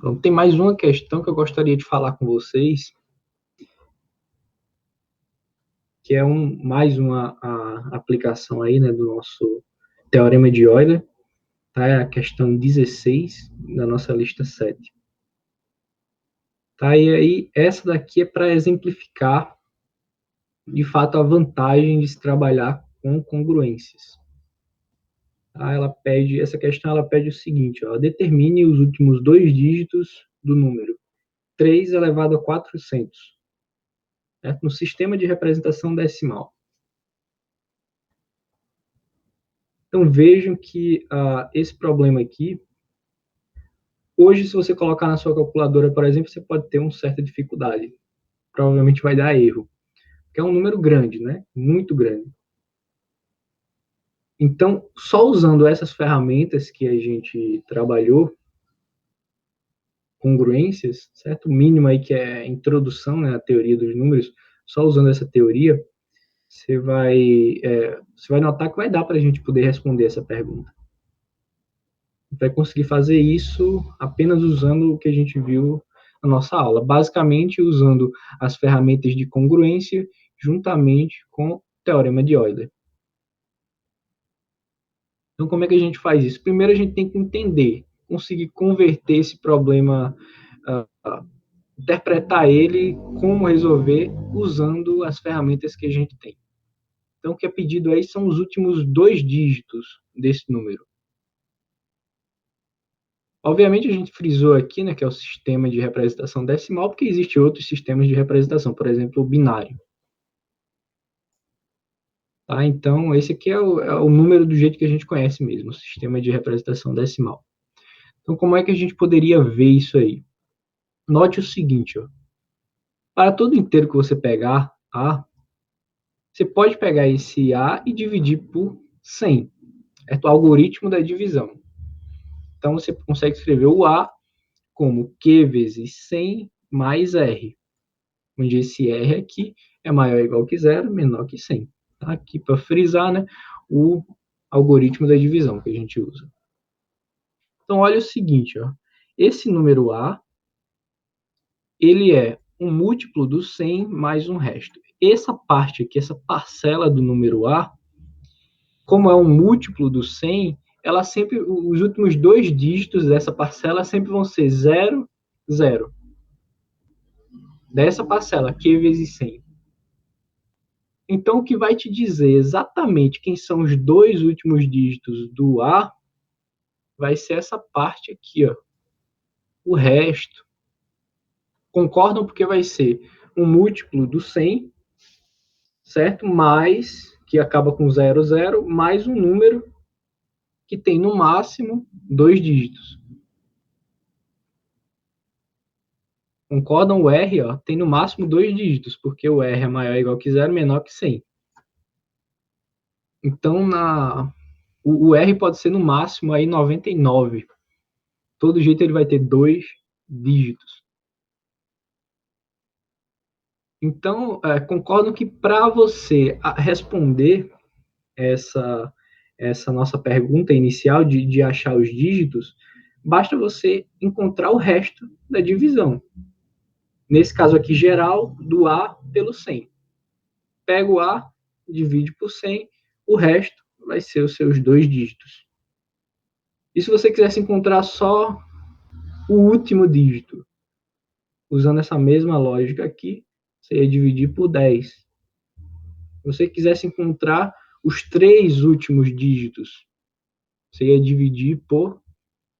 Pronto, tem mais uma questão que eu gostaria de falar com vocês, que é mais uma aplicação aí, né, do nosso Teorema de Euler, tá? É a questão 16 da nossa lista 7. Tá? E aí, essa daqui é para exemplificar, de fato, a vantagem de se trabalhar com congruências. Tá? Essa questão ela pede o seguinte, ó, determine os últimos dois dígitos do número 3 elevado a 400, certo? No sistema de representação decimal. Então vejam que esse problema aqui, hoje se você colocar na sua calculadora, por exemplo, você pode ter uma certa dificuldade. Provavelmente vai dar erro, porque é um número grande, né? Muito grande. Então, só usando essas ferramentas que a gente trabalhou, congruências, certo? O mínimo aí que é a introdução, né, à teoria dos números, só usando essa teoria, você vai notar que vai dar para a gente poder responder essa pergunta. Vai conseguir fazer isso apenas usando o que a gente viu na nossa aula, basicamente usando as ferramentas de congruência juntamente com o teorema de Euler. Então, como é que a gente faz isso? Primeiro, a gente tem que entender, conseguir converter esse problema, interpretar ele, como resolver, usando as ferramentas que a gente tem. Então, o que é pedido aí são os últimos dois dígitos desse número. Obviamente, a gente frisou aqui, né, que é o sistema de representação decimal, porque existem outros sistemas de representação, por exemplo, o binário. Tá? Então, esse aqui é o número do jeito que a gente conhece mesmo, o sistema de representação decimal. Então, como é que a gente poderia ver isso aí? Note o seguinte, ó. Para todo inteiro que você pegar A, você pode pegar esse A e dividir por 100. É o algoritmo da divisão. Então, você consegue escrever o A como Q vezes 100 mais R, onde esse R aqui é maior ou igual que zero, menor que 100. Tá? Aqui, para frisar, né, o algoritmo da divisão que a gente usa. Então, olha o seguinte, ó. Esse número A, ele é um múltiplo do 100 mais um resto. Essa parte aqui, essa parcela do número A, como é um múltiplo do 100, ela sempre, os últimos dois dígitos dessa parcela sempre vão ser 0, 0. Dessa parcela, Q vezes 100. Então, o que vai te dizer exatamente quem são os dois últimos dígitos do A vai ser essa parte aqui, ó. O resto. Concordam? Porque vai ser um múltiplo do 100, certo? Mais, que acaba com 0, 0, mais um número que tem no máximo dois dígitos. Concordam? O R, ó, tem no máximo dois dígitos, porque o R é maior ou igual que 0, menor que 100. Então, o R pode ser no máximo aí 99. Todo jeito ele vai ter dois dígitos. Então, concordam que para você responder essa nossa pergunta inicial de achar os dígitos, basta você encontrar o resto da divisão. Nesse caso aqui, geral, do A pelo 100. Pega o A, divide por 100, o resto vai ser os seus dois dígitos. E se você quisesse encontrar só o último dígito, usando essa mesma lógica aqui, você ia dividir por 10. Se você quisesse encontrar os três últimos dígitos, você ia dividir por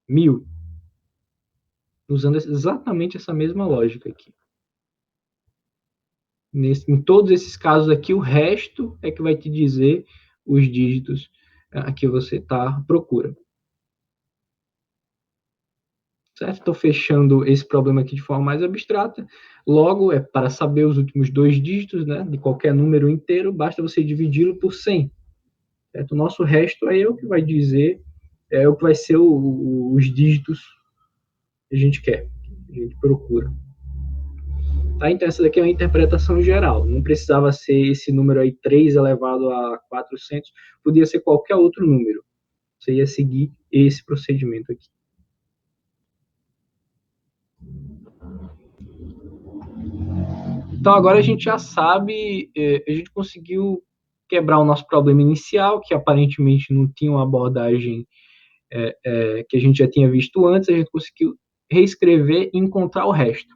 1000, usando exatamente essa mesma lógica aqui. Em todos esses casos aqui, o resto é que vai te dizer os dígitos que você está à procura. Certo? Estou fechando esse problema aqui de forma mais abstrata. Logo, para saber os últimos dois dígitos, né, de qualquer número inteiro, basta você dividi-lo por 100. Certo? O nosso resto é o que vai dizer, é o que vai ser os dígitos que a gente quer, que a gente procura. Tá? Então, essa daqui é uma interpretação geral. Não precisava ser esse número aí, 3 elevado a 400, podia ser qualquer outro número. Você ia seguir esse procedimento aqui. Então agora a gente já sabe, a gente conseguiu quebrar o nosso problema inicial, que aparentemente não tinha uma abordagem que a gente já tinha visto antes, a gente conseguiu reescrever e encontrar o resto,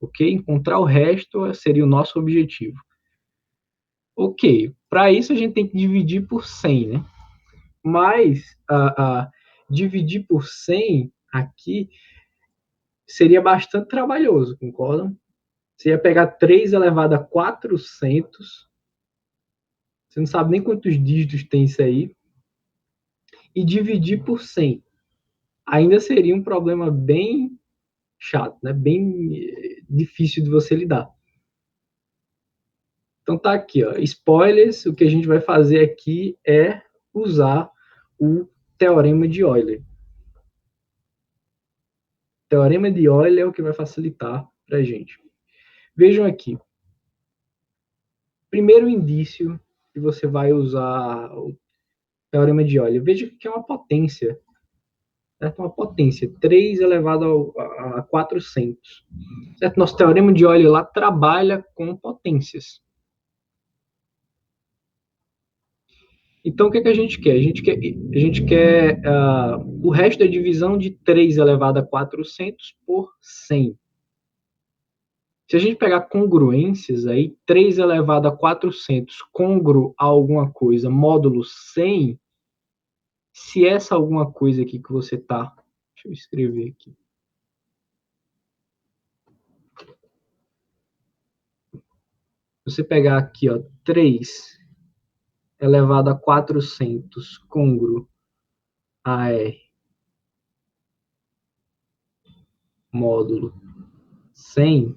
ok? Encontrar o resto seria o nosso objetivo. Ok, para isso a gente tem que dividir por 100, né? Mas dividir por 100 aqui seria bastante trabalhoso, concordam? Você ia pegar 3 elevado a 400, você não sabe nem quantos dígitos tem isso aí, e dividir por 100. Ainda seria um problema bem chato, né? Bem difícil de você lidar. Então tá aqui, ó. Spoilers, o que a gente vai fazer aqui é usar o teorema de Euler. O teorema de Euler é o que vai facilitar para a gente. Vejam aqui. Primeiro indício que você vai usar o teorema de Euler. Veja que é uma potência. Certo? Uma potência. 3 elevado a 400. Certo? Nosso teorema de Euler lá trabalha com potências. Então, o que, é que a gente quer? A gente quer o resto da divisão de 3 elevado a 400 por 100. Se a gente pegar congruências aí, 3 elevado a 400 congruo a alguma coisa, módulo 100, se essa alguma coisa aqui que você tá, deixa eu escrever aqui. Você pegar aqui, ó, 3 elevado a 400 congruo a R módulo 100,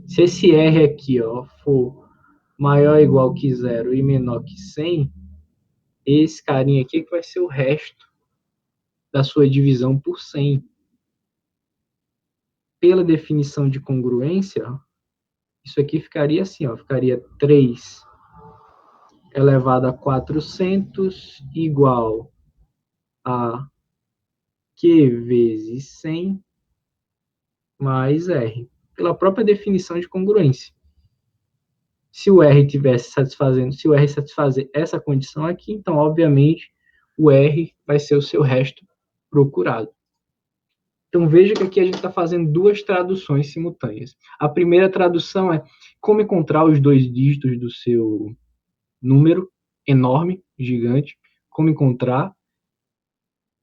se esse R aqui, ó, for maior ou igual que zero e menor que 100, esse carinha aqui é que vai ser o resto da sua divisão por 100. Pela definição de congruência, isso aqui ficaria assim, ó, ficaria 3 elevado a 400 igual a Q vezes 100 mais R, pela própria definição de congruência. Se o R tivesse satisfazendo, se o R satisfazer essa condição aqui, então, obviamente, o R vai ser o seu resto procurado. Então, veja que aqui a gente está fazendo duas traduções simultâneas. A primeira tradução é como encontrar os dois dígitos do seu número enorme, gigante, como encontrar.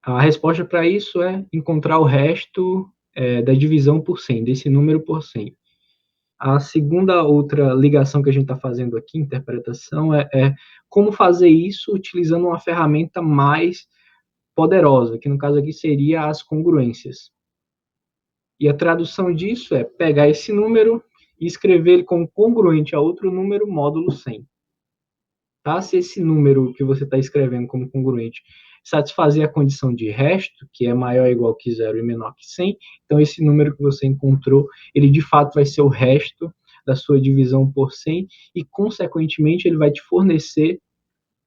A resposta para isso é encontrar o resto da divisão por 100, desse número por 100. A segunda outra ligação que a gente está fazendo aqui, interpretação, é como fazer isso utilizando uma ferramenta mais poderosa, que no caso aqui seria as congruências. E a tradução disso é pegar esse número e escrever ele como congruente a outro número módulo 100. Tá? Se esse número que você está escrevendo como congruente satisfazer a condição de resto, que é maior ou igual que zero e menor que 100, então esse número que você encontrou, ele de fato vai ser o resto da sua divisão por 100 e, consequentemente, ele vai te fornecer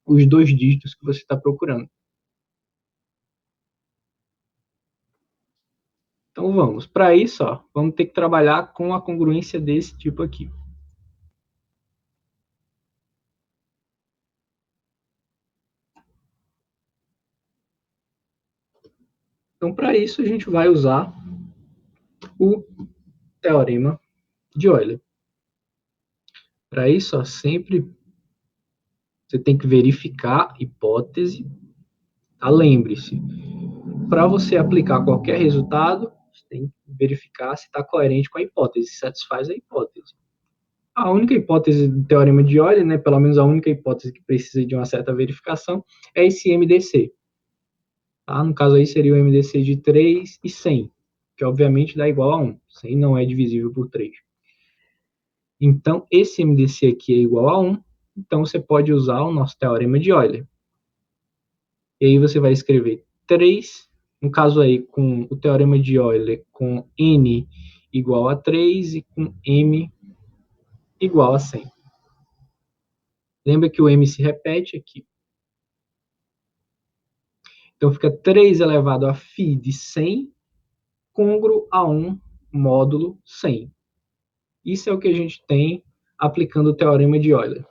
os dois dígitos que você está procurando. Então vamos. Para isso, ó, vamos ter que trabalhar com a congruência desse tipo aqui. Então, para isso, a gente vai usar o teorema de Euler. Para isso, ó, sempre você tem que verificar hipótese. Tá? Lembre-se, para você aplicar qualquer resultado, você tem que verificar se está coerente com a hipótese, se satisfaz a hipótese. A única hipótese do teorema de Euler, né, pelo menos a única hipótese que precisa de uma certa verificação, é esse MDC. Tá? No caso aí seria o MDC de 3 e 100, que obviamente dá igual a 1. 100 não é divisível por 3. Então, esse MDC aqui é igual a 1, então você pode usar o nosso teorema de Euler. E aí você vai escrever 3, no caso aí com o teorema de Euler, com N igual a 3 e com M igual a 100. Lembra que o M se repete aqui. Então fica 3 elevado a φ de 100 congruo a 1 módulo 100. Isso é o que a gente tem aplicando o teorema de Euler.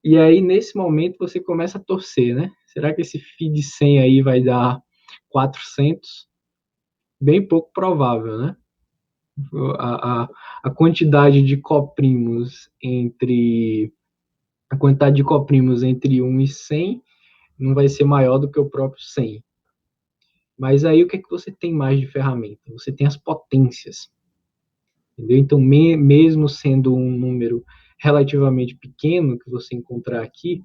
E aí, nesse momento, você começa a torcer, né? Será que esse φ de 100 aí vai dar 400? Bem pouco provável, né? A, a, a quantidade de coprimos entre a quantidade de coprimos entre 1 e 100 não vai ser maior do que o próprio 100. Mas aí o que é que você tem mais de ferramenta? Você tem as potências. Entendeu? Então, mesmo sendo um número relativamente pequeno que você encontrar aqui,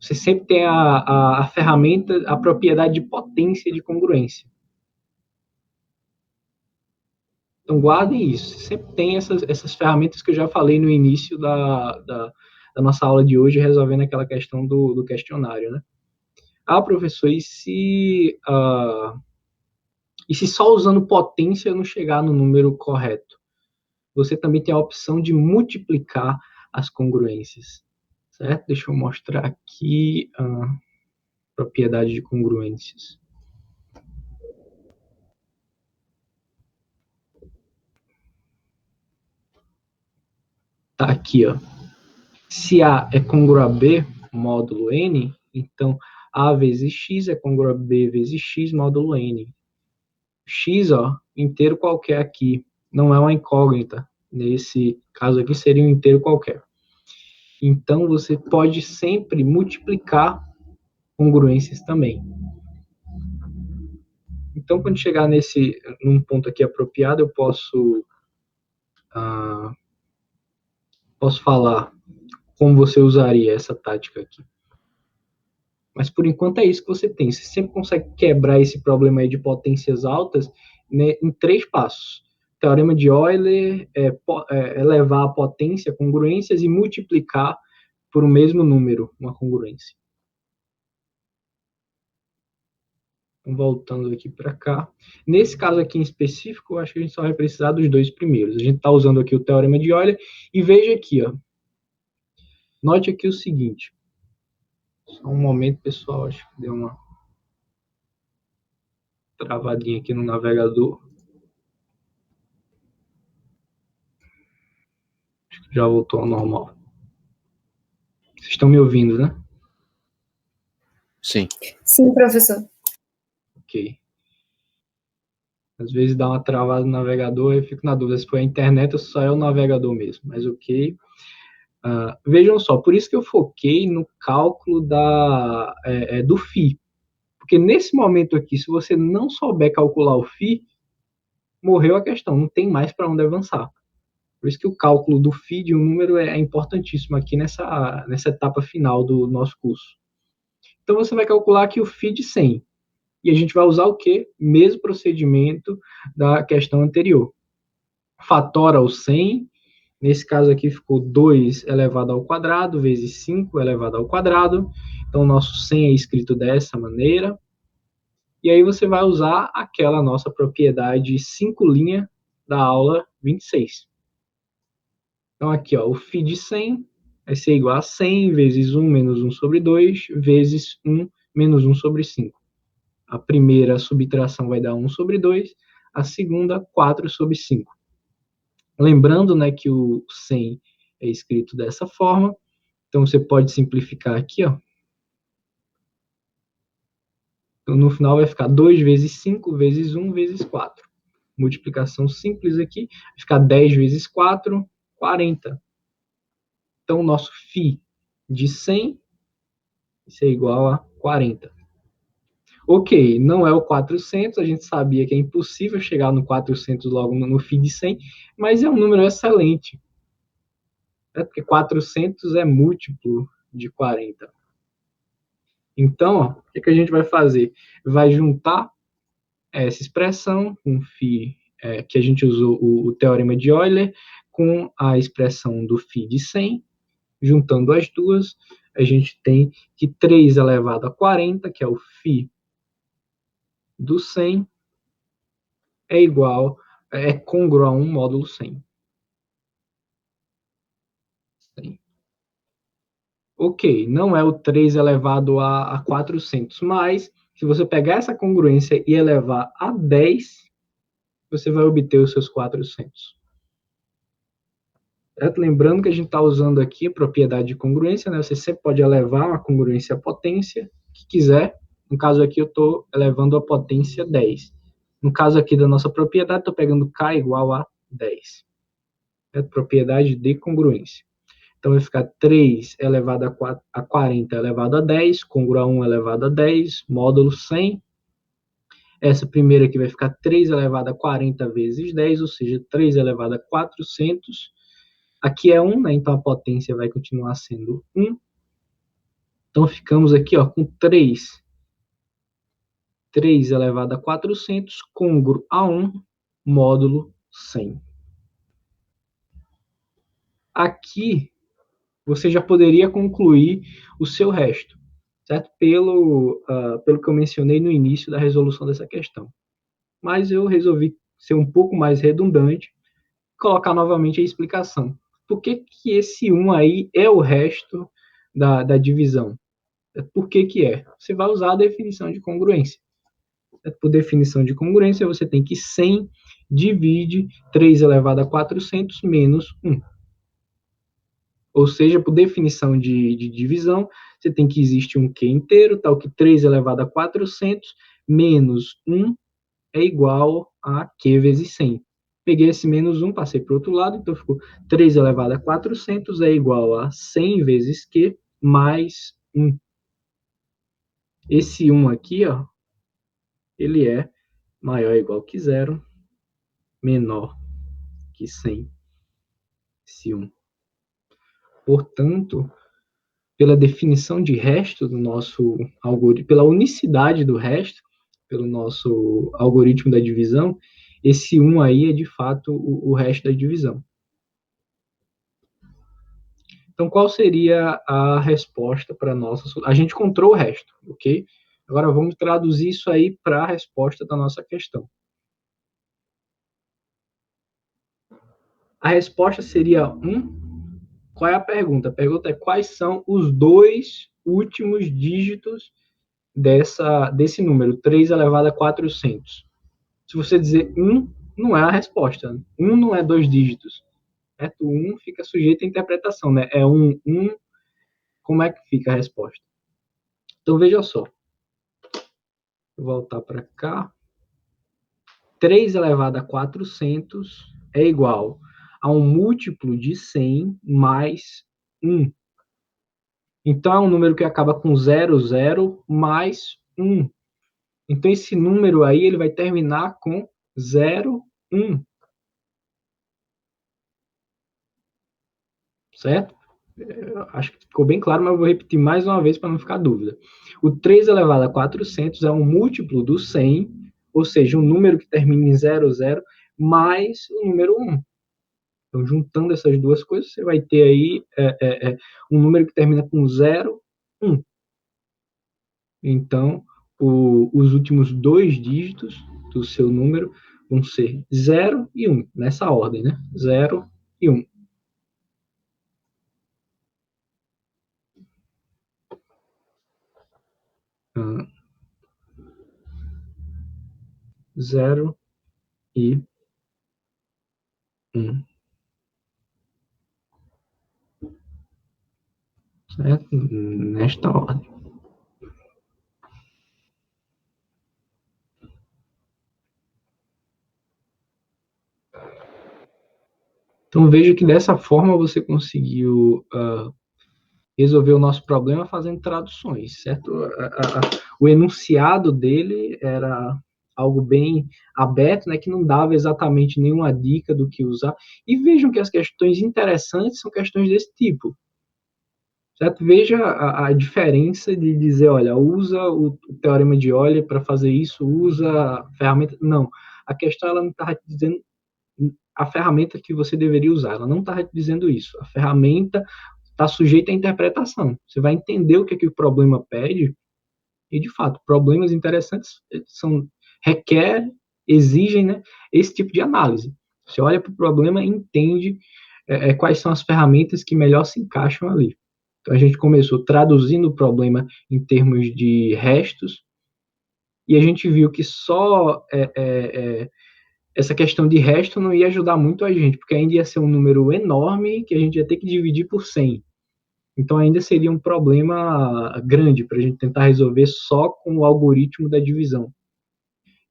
você sempre tem a ferramenta, a propriedade de potência de congruência. Então, guardem isso. Você sempre tem essas ferramentas que eu já falei no início da nossa aula de hoje, resolvendo aquela questão do questionário, né? Ah, professor, e se só usando potência não chegar no número correto? Você também tem a opção de multiplicar as congruências, certo? Deixa eu mostrar aqui a propriedade de congruências. Tá aqui, ó. Se A é congruo a B, módulo N, então A vezes X é congruo a B vezes X, módulo N. X, ó, inteiro qualquer aqui, não é uma incógnita. Nesse caso aqui seria um inteiro qualquer. Então você pode sempre multiplicar congruências também. Então, quando chegar num ponto aqui apropriado, eu posso falar como você usaria essa tática aqui. Mas por enquanto é isso que você tem. Você sempre consegue quebrar esse problema aí de potências altas, né, em 3 passos. O teorema de Euler é levar a potência, congruências, e multiplicar por o mesmo número, uma congruência. Então, voltando aqui para cá. Nesse caso aqui em específico, eu acho que a gente só vai precisar dos 2 primeiros. A gente está usando aqui o teorema de Euler, e veja aqui, ó. Note aqui o seguinte. Só um momento, pessoal, acho que deu uma travadinha aqui no navegador. Acho que já voltou ao normal. Vocês estão me ouvindo, né? Sim. Sim, professor. Ok. Às vezes dá uma travada no navegador e eu fico na dúvida se foi a internet ou se só é o navegador mesmo. Mas ok. Vejam só, por isso que eu foquei no cálculo do φ. Porque nesse momento aqui, se você não souber calcular o φ, morreu a questão, não tem mais para onde avançar. Por isso que o cálculo do φ de um número é importantíssimo aqui nessa etapa final do nosso curso. Então você vai calcular aqui o φ de 100. E a gente vai usar o quê? Mesmo procedimento da questão anterior. Fatora o 100, nesse caso aqui ficou 2 elevado ao quadrado vezes 5 elevado ao quadrado. Então o nosso 100 é escrito dessa maneira. E aí você vai usar aquela nossa propriedade 5' da aula 26. Então aqui, ó, o φ de 100 vai ser igual a 100 vezes 1 menos 1 sobre 2 vezes 1 menos 1 sobre 5. A primeira subtração vai dar 1 sobre 2, a segunda 4 sobre 5. Lembrando, né, que o 100 é escrito dessa forma, então você pode simplificar aqui, ó. Então, no final vai ficar 2 vezes 5 vezes 1 vezes 4. Multiplicação simples aqui, vai ficar 10 vezes 4, 40. Então, o nosso φ de 100 isso é igual a 40. Ok, não é o 400, a gente sabia que é impossível chegar no 400 logo no φ de 100, mas é um número excelente. Né? Porque 400 é múltiplo de 40. Então, ó, o que a gente vai fazer? Vai juntar essa expressão com φ, que a gente usou o teorema de Euler, com a expressão do φ de 100. Juntando as duas, a gente tem que 3 elevado a 40, que é o φ do 100, é congruo a 1 módulo 100. Ok, não é o 3 elevado a 400, mas se você pegar essa congruência e elevar a 10, você vai obter os seus 400. Certo? Lembrando que a gente está usando aqui a propriedade de congruência, né? Você sempre pode elevar uma congruência à potência que quiser. No caso aqui, eu estou elevando a potência 10. No caso aqui da nossa propriedade, estou pegando K igual a 10. Certo? Propriedade de congruência. Então, vai ficar 3 elevado a 40 elevado a 10, congruo a 1 elevado a 10, módulo 100. Essa primeira aqui vai ficar 3 elevado a 40 vezes 10, ou seja, 3 elevado a 400. Aqui é 1, né? Então a potência vai continuar sendo 1. Então ficamos aqui ó, com 3 elevado a 400, congruo a 1, módulo 100. Aqui você já poderia concluir o seu resto, certo? Pelo que eu mencionei no início da resolução dessa questão. Mas eu resolvi ser um pouco mais redundante, colocar novamente a explicação. Por que que esse 1 aí é o resto da divisão? Por que que é? Você vai usar a definição de congruência. Por definição de congruência, você tem que 100 divide 3 elevado a 400 menos 1. Ou seja, por definição de divisão, você tem que existir um Q inteiro, tal que 3 elevado a 400 menos 1 é igual a Q vezes 100. Peguei esse menos 1, passei para o outro lado, então ficou 3 elevado a 400 é igual a 100 vezes Q mais 1. Esse 1 aqui, ó, ele é maior ou igual que zero, menor que 100, esse 1. Portanto, pela definição de resto do nosso algoritmo, pela unicidade do resto, pelo nosso algoritmo da divisão, esse 1 aí é de fato o resto da divisão. Então, qual seria a resposta para a nossa... A gente encontrou o resto, ok? Agora vamos traduzir isso aí para a resposta da nossa questão. A resposta seria 1. Qual é a pergunta? A pergunta é quais são os dois últimos dígitos desse número, 3 elevado a 400. Se você dizer 1, não é a resposta. 1 não é dois dígitos. Certo? 1 fica sujeito à interpretação, né? É 1, 1. Como é que fica a resposta? Então, veja só. Vou voltar para cá. 3 elevado a 400 é igual a um múltiplo de 100 mais 1. Então, é um número que acaba com 00 mais 1. Então, esse número aí ele vai terminar com 0, 1. Certo? Acho que ficou bem claro, mas eu vou repetir mais uma vez para não ficar dúvida. O 3 elevado a 400 é um múltiplo do 100, ou seja, um número que termina em 00, mais o número 1. Então, juntando essas duas coisas, você vai ter aí um número que termina com 0, 1. Então, os últimos dois dígitos do seu número vão ser 0 e 1, nessa ordem, né? 0 e 1. Ah, 0 e 1. Certo? Nesta ordem. Então veja que dessa forma você conseguiu resolver o nosso problema fazendo traduções, certo? O enunciado dele era algo bem aberto, né, que não dava exatamente nenhuma dica do que usar. E vejam que as questões interessantes são questões desse tipo, certo? Veja a diferença de dizer, olha, usa o teorema de Euler para fazer isso, usa a ferramenta. Não, a questão ela não está dizendo a ferramenta que você deveria usar. Ela não está dizendo isso. A ferramenta está sujeita à interpretação. Você vai entender o que, é que o problema pede e, de fato, problemas interessantes exigem, né, esse tipo de análise. Você olha para o problema e entende quais são as ferramentas que melhor se encaixam ali. Então, a gente começou traduzindo o problema em termos de restos e a gente viu que só essa questão de resto não ia ajudar muito a gente, porque ainda ia ser um número enorme que a gente ia ter que dividir por 100. Então ainda seria um problema grande para a gente tentar resolver só com o algoritmo da divisão.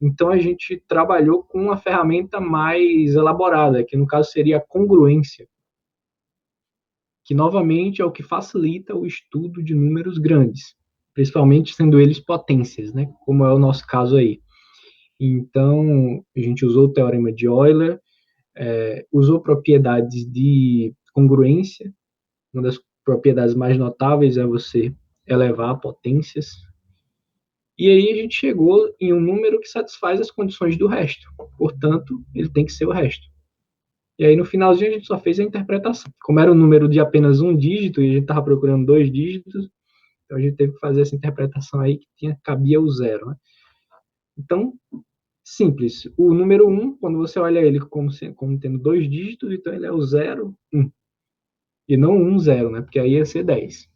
Então a gente trabalhou com uma ferramenta mais elaborada, que no caso seria a congruência, que novamente é o que facilita o estudo de números grandes, principalmente sendo eles potências, né? Como é o nosso caso aí. Então a gente usou o teorema de Euler, usou propriedades de congruência. Uma das propriedades mais notáveis é você elevar potências. E aí a gente chegou em um número que satisfaz as condições do resto. Portanto, ele tem que ser o resto. E aí no finalzinho a gente só fez a interpretação. Como era um número de apenas um dígito e a gente estava procurando dois dígitos, então a gente teve que fazer essa interpretação aí que cabia o zero. Né? Então, simples. O número um, quando você olha ele como tendo dois dígitos, então ele é o 0, 1. E não 1, 0, né? Porque aí ia ser 10.